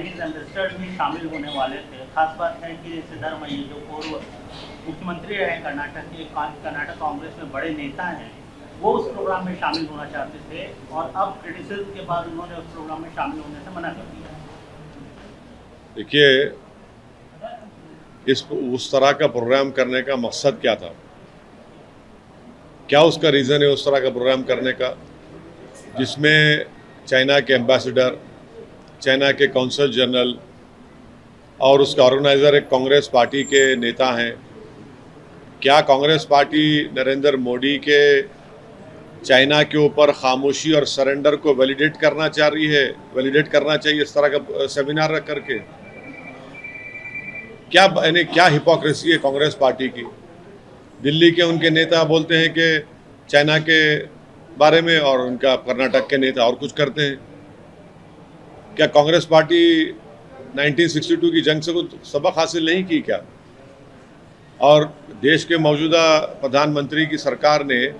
Chinese ambassador भी शामिल होने वाले थे। खास बात है कि सिद्धरमैया जो पूर्व मुख्यमंत्री रहे कर्नाटक के, कर्नाटक कांग्रेस में बड़े नेता हैं, वो उस प्रोग्राम में शामिल होना चाहते थे और अब क्रिटिसिज्म के बाद उन्होंने उस प्रोग्राम में शामिल होने से मना कर दिया। देखिए, उस तरह का प्रोग्राम करने का मकसद क्या था, क्या उसका रीज़न है उस तरह का प्रोग्राम करने का, जिसमें चाइना के एम्बेसडर, चाइना के कौंसल जनरल और उसका ऑर्गेनाइज़र एक कांग्रेस पार्टी के नेता हैं। क्या कांग्रेस पार्टी नरेंद्र मोदी के चाइना के ऊपर खामोशी और सरेंडर को वैलिडेट करना चाह रही है, वैलिडेट करना चाहिए इस तरह का सेमिनार रख करके? क्या यानी क्या हिपोक्रेसी है कांग्रेस पार्टी की? दिल्ली के उनके नेता बोलते हैं कि चाइना के बारे में और उनका कर्नाटक के नेता और कुछ करते हैं। क्या कांग्रेस पार्टी 1962 की जंग से कुछ सबक हासिल नहीं की क्या? और देश के मौजूदा प्रधानमंत्री की सरकार ने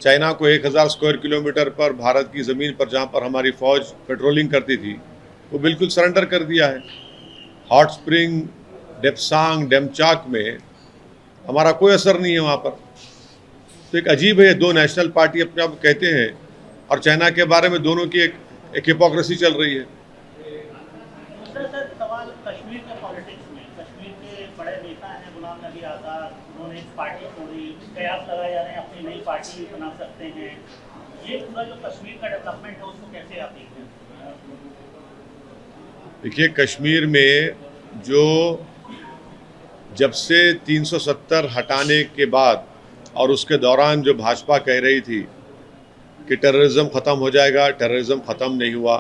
चाइना को 1000 स्क्वायर किलोमीटर पर भारत की ज़मीन पर, जहाँ पर हमारी फ़ौज पेट्रोलिंग करती थी, वो बिल्कुल सरेंडर कर दिया है। हॉट स्प्रिंग, डेप्सांग, डेमचाक में हमारा कोई असर नहीं है वहाँ पर। तो एक अजीब है, दो नेशनल पार्टी अपने आप कहते हैं और चाइना के बारे में दोनों की एक हिपोक्रेसी चल रही है। सर, सवाल कश्मीर के पॉलिटिक्स में, कश्मीर के बड़े नेता हैं गुलाम नबी आज़ाद, उन्होंने इस पार्टी छोड़ी, कयास लगाए जा रहे हैं अपनी नई पार्टी बना सकते हैं। ये पूरा जो कश्मीर का डेवलपमेंट है उसको कैसे आप देखते हैं? देखिए, कश्मीर में जो जब से 370 हटाने के बाद और उसके दौरान जो भाजपा कह रही थी कि टेररिज्म ख़त्म हो जाएगा, टेररिज्म ख़त्म नहीं हुआ।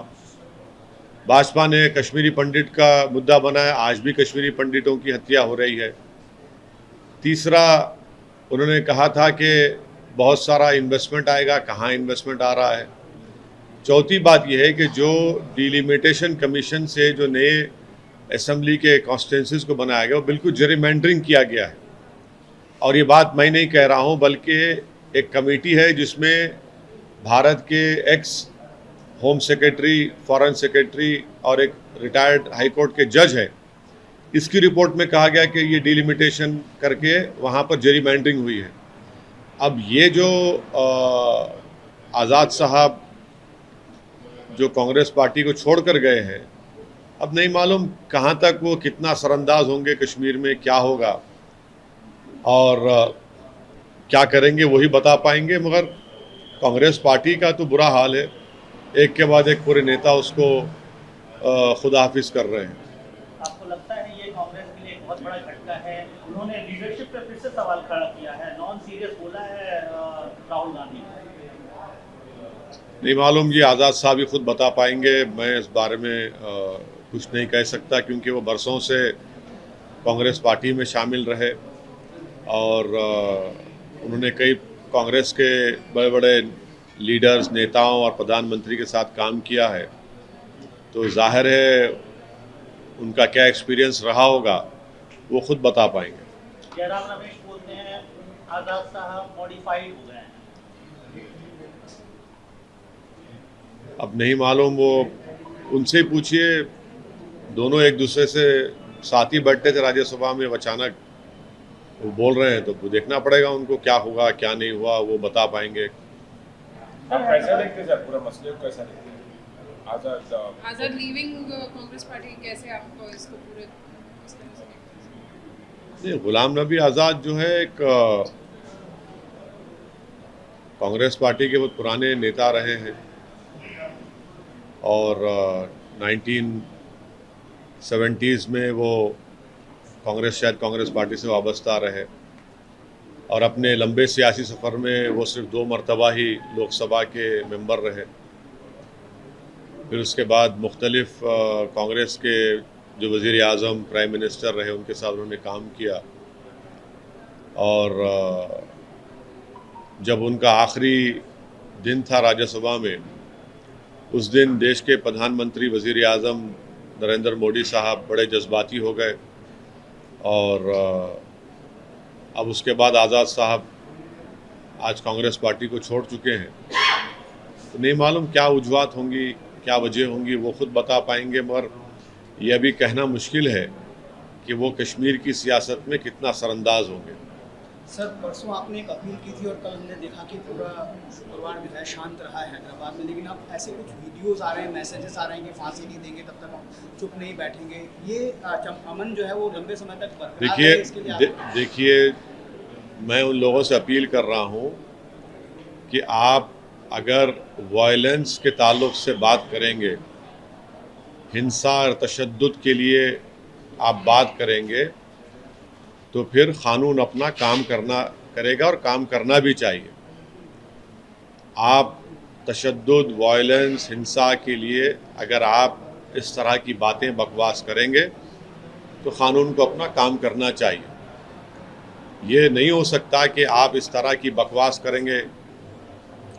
भाजपा ने कश्मीरी पंडित का मुद्दा बनाया, आज भी कश्मीरी पंडितों की हत्या हो रही है। तीसरा, उन्होंने कहा था कि बहुत सारा इन्वेस्टमेंट आएगा, कहाँ इन्वेस्टमेंट आ रहा है। चौथी बात यह है कि जो डिलिमिटेशन कमीशन से जो नए असेंबली के कॉन्स्टिट्यूंसीज को बनाया गया, वो बिल्कुल जेरिमेंडरिंग किया गया है। और ये बात मैं नहीं कह रहा हूँ, बल्कि एक कमेटी है जिसमें भारत के x home secretary, foreign secretary और एक रिटायर्ड हाई कोर्ट के जज हैं। इसकी रिपोर्ट में कहा गया कि ये डिलिमिटेशन करके वहाँ पर जेरिमेंडरिंग हुई है। अब ये जो आज़ाद साहब जो कांग्रेस पार्टी को छोड़कर गए हैं, अब नहीं मालूम कहाँ तक वो कितना असरअंदाज होंगे, कश्मीर में क्या होगा और क्या करेंगे वही बता पाएंगे। मगर कांग्रेस पार्टी का तो बुरा हाल है, एक के बाद एक पूरे नेता उसको खुदा हाफिज कर रहे हैं। आपको लगता है ये कांग्रेस के लिए एक बहुत बड़ा झटका है? उन्होंने लीडरशिप पे फिर से सवाल खड़ा किया है, नॉन सीरियस बोला है राहुल गांधी। नहीं मालूम, ये आज़ाद साहब ही खुद बता पाएंगे। मैं इस बारे में कुछ नहीं कह सकता, क्योंकि वो बरसों से कांग्रेस पार्टी में शामिल रहे और उन्होंने कई कांग्रेस के बड़े बड़े लीडर्स, नेताओं और प्रधानमंत्री के साथ काम किया है। तो जाहिर है उनका क्या एक्सपीरियंस रहा होगा वो खुद बता पाएंगे। जयराम रमेश बोलते हैं आज़ाद साहब मॉडिफाइड हो गए हैं। अब नहीं मालूम, वो उनसे ही पूछिए। दोनों एक दूसरे से साथ ही बैठते थे राज्यसभा में, अचानक वो बोल रहे हैं तो देखना पड़ेगा उनको, क्या हुआ क्या नहीं हुआ वो बता पाएंगे। आप कैसा देखते हैं सर, पूरा मसले को कैसा देखते हैं? आजाद लीविंग कांग्रेस पार्टी, कैसे आप इसको पूरे इस तरह से देखते हैं? गुलाम नबी आज़ाद जो है एक कांग्रेस पार्टी के बहुत पुराने नेता रहे हैं और 1970s में वो शायद कांग्रेस पार्टी से वाबस्ता रहे और अपने लंबे सियासी सफ़र में वो सिर्फ 2 मरतबा ही लोकसभा के मेंबर रहे। फिर उसके बाद मुख्तलिफ कांग्रेस के जो वज़ीर आज़म, प्राइम मिनिस्टर रहे, उनके साथ उन्होंने काम किया और जब उनका आखिरी दिन था राज्यसभा में, उस दिन देश के प्रधानमंत्री वज़ीर आज़म नरेंद्र मोदी साहब बड़े जज्बाती हो गए और अब उसके बाद आज़ाद साहब आज कांग्रेस पार्टी को छोड़ चुके हैं। तो नहीं मालूम क्या वजूहत होंगी, क्या वजह होंगी, वो खुद बता पाएंगे। मगर ये अभी कहना मुश्किल है कि वो कश्मीर की सियासत में कितना सरअंदाज होंगे। सर, परसों आपने एक अपील की थी और कल हमने देखा कि पूरा शुक्रवार जो है शांत रहा है हैदराबाद में, लेकिन अब ऐसे कुछ वीडियोस आ रहे हैं, मैसेजेस आ रहे हैं कि फांसी नहीं देंगे तब तक हम चुप नहीं बैठेंगे। ये अमन जो है वो लंबे समय तक बरकरार रहे, इसके लिए देखिए, मैं उन लोगों से अपील कर रहा हूँ कि आप अगर वायलेंस के ताल्लुक से बात करेंगे, हिंसा और तशद्दुद के लिए आप बात करेंगे, तो फिर क़ानून अपना काम करेगा और काम करना भी चाहिए। आप तशद्दुद, वायलेंस, हिंसा के लिए अगर आप इस तरह की बातें बकवास करेंगे तो क़ानून को अपना काम करना चाहिए। ये नहीं हो सकता कि आप इस तरह की बकवास करेंगे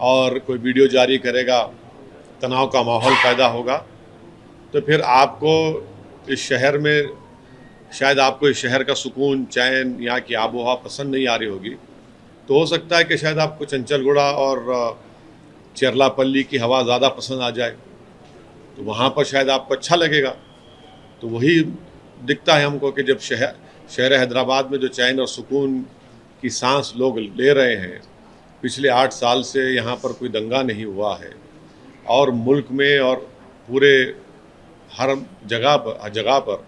और कोई वीडियो जारी करेगा, तनाव का माहौल पैदा होगा, तो फिर आपको इस शहर में, शायद आपको इस शहर का सुकून, चैन, यहाँ की आबोहवा पसंद नहीं आ रही होगी, तो हो सकता है कि शायद आपको चंचलगुड़ा और चेरलापल्ली की हवा ज़्यादा पसंद आ जाए, तो वहाँ पर शायद आपको अच्छा लगेगा। तो वही दिखता है हमको कि जब शहर हैदराबाद में जो चैन और सुकून की सांस लोग ले रहे हैं, पिछले 8 साल से यहाँ पर कोई दंगा नहीं हुआ है और मुल्क में और पूरे हर जगह पर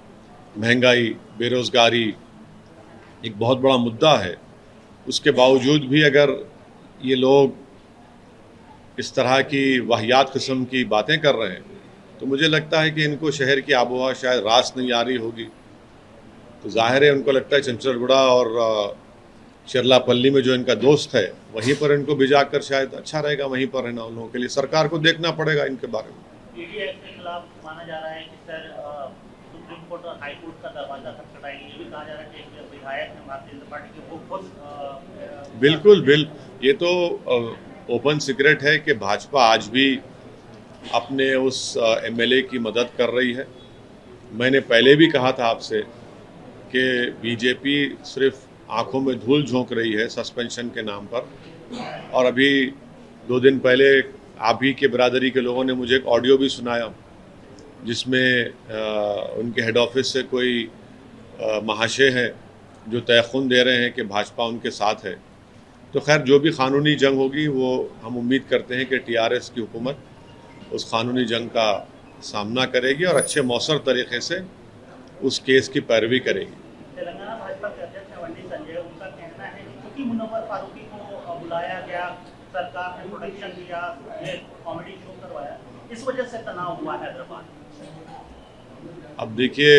महंगाई, बेरोज़गारी एक बहुत बड़ा मुद्दा है। उसके बावजूद भी अगर ये लोग इस तरह की वाहियात किस्म की बातें कर रहे हैं, तो मुझे लगता है कि इनको शहर की आबोहवा शायद रास नहीं आ रही होगी। तो जाहिर है उनको लगता है चंचलगुड़ा और चेरलापल्ली में जो इनका दोस्त है, वहीं पर इनको भिजा कर शायद अच्छा रहेगा वहीं पर रहना उन लोगों के लिए। सरकार को देखना पड़ेगा इनके बारे में। ईडी एक्ट के खिलाफ माना जा रहा है कि सर सुप्रीम कोर्ट और हाई कोर्ट का दरवाजा खटखटाएंगे। ये भी कहा जा रहा है कि एक विधायक है भारतीय जनता पार्टी के, वो खुद बिल्कुल ये तो ओपन सीक्रेट है कि भाजपा आज भी अपने उस एमएलए की मदद कर रही है। मैंने पहले भी कहा था आपसे कि बीजेपी सिर्फ आंखों में धूल झोंक रही है सस्पेंशन के नाम पर, और अभी 2 दिन पहले आप ही के बरादरी के लोगों ने मुझे एक ऑडियो भी सुनाया जिसमें उनके हेड ऑफिस से कोई महाशय हैं जो तयख़ुन दे रहे हैं कि भाजपा उनके साथ है। तो खैर, जो भी क़ानूनी जंग होगी वो हम उम्मीद करते हैं कि टीआरएस की हुकूमत उस क़ानूनी जंग का सामना करेगी और अच्छे मौसर तरीक़े से उस केस की पैरवी करेगी। तेलंगाना भाजपा के अध्यक्ष वंडी संजय, उनका कहना है कि क्योंकि मुनव्वर फारूकी को बुलाया गया, सरकार ने प्रोटेक्शन दिया, ये कॉमेडी शो करवाया, इस वजह से तनाव हुआ हैदराबाद। अब देखिए,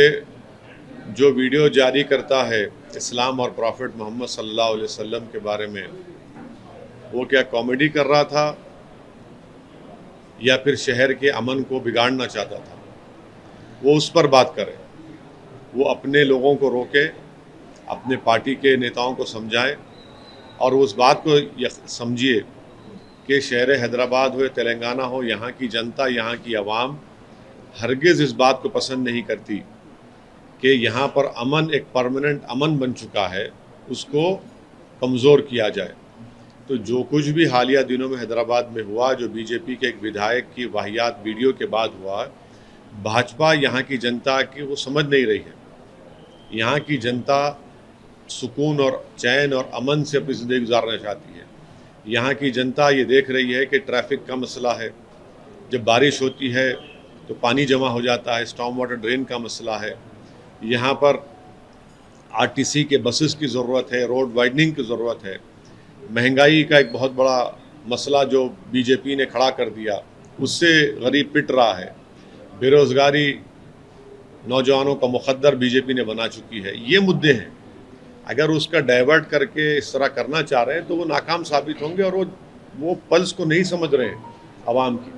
जो वीडियो जारी करता है इस्लाम और प्रॉफिट मोहम्मद सल्लल्लाहु अलैहि वसल्लम के बारे में, वो क्या कॉमेडी कर रहा था या फिर शहर के अमन को बिगाड़ना चाहता था? वो उस पर बात करे, वो अपने लोगों को रोके, अपने पार्टी के नेताओं को समझाए और उस बात को समझिए कि शहर हैदराबाद हो या तेलंगाना हो, यहाँ की जनता, यहाँ की आवाम हरगिज़ इस बात को पसंद नहीं करती कि यहाँ पर अमन एक परमानेंट अमन बन चुका है, उसको कमज़ोर किया जाए। तो जो कुछ भी हालिया दिनों में हैदराबाद में हुआ, जो बीजेपी के एक विधायक की वाहियात वीडियो के बाद हुआ, भाजपा यहाँ की जनता की वो समझ नहीं रही है। यहाँ की जनता सुकून और चैन और अमन से अपनी ज़िंदगी गुजारना चाहती है। यहाँ की जनता ये देख रही है कि ट्रैफिक का मसला है, जब बारिश होती है तो पानी जमा हो जाता है, स्टॉर्म वाटर ड्रेन का मसला है, यहाँ पर आरटीसी के बसेस की ज़रूरत है, रोड वाइडनिंग की ज़रूरत है, महंगाई का एक बहुत बड़ा मसला जो बीजेपी ने खड़ा कर दिया उससे गरीब पिट रहा है, बेरोज़गारी नौजवानों का मुकद्दर बीजेपी ने बना चुकी है। ये मुद्दे हैं। अगर उसका डाइवर्ट करके इस तरह करना चाह रहे हैं तो वो नाकाम साबित होंगे और वो पल्स को नहीं समझ रहे हैं आवाम की।